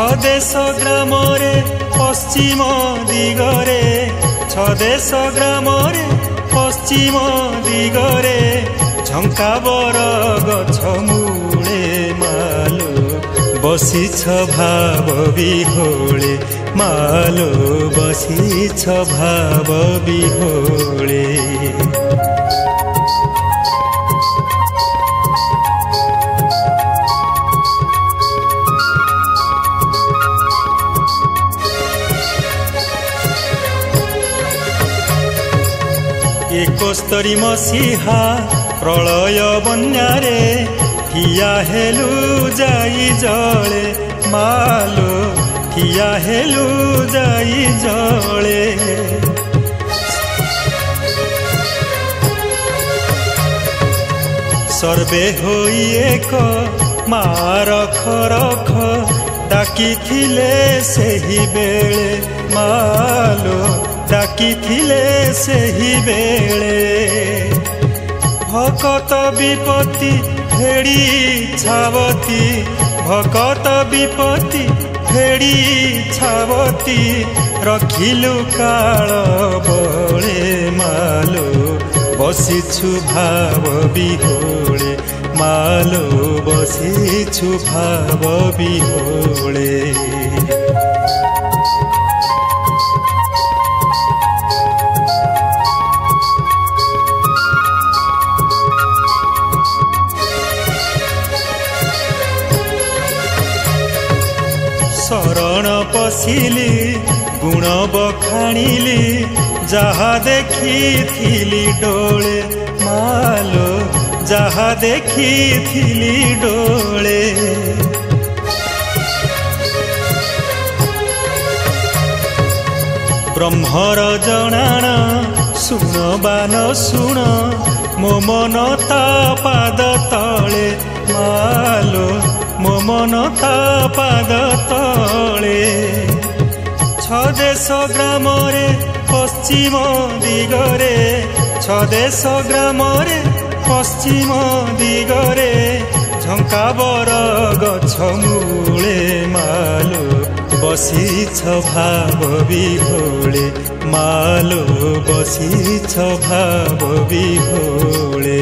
छदेश ग्रामरे पश्चिम दिगरे छदेश ग्रामरे पश्चिम दिगरे झंका बर गछ मूले मालो बसिछ भाव विहोळे मालो बसिछ भाव विहोळे। एकस्तरी मसीहा प्रलय बन्यारे ठिया हेलु जाई जळे मालो ठिया हेलु जाई जळे। सर्वे होई एक मारख रख डाकिथिले सेही बेळे मालो डाकिथिले सेही बेळे। भकत विपत्ति फेड़ी छावती भकत विपत्ति फेड़ी छावती रखिलु काल बळे मालो बसिछु भाव विहोळे मालो बसिछु भाव विहोळे। शरण पशिली गुण बखाणिली जहा देखी डोळे मालो जहा देखी डोळे। ब्रह्मर जनाण सुन बान सुन मो मन ता पाद तले मालो मो मन ता पाद तले। छदेश ग्रामरे पश्चिम दिगरे छदेश ग्रामरे पश्चिम दिगरे झंका बर गछ मूले मालो बसिछ भाव विहोळे मालो बसिछ भाव विहोळे।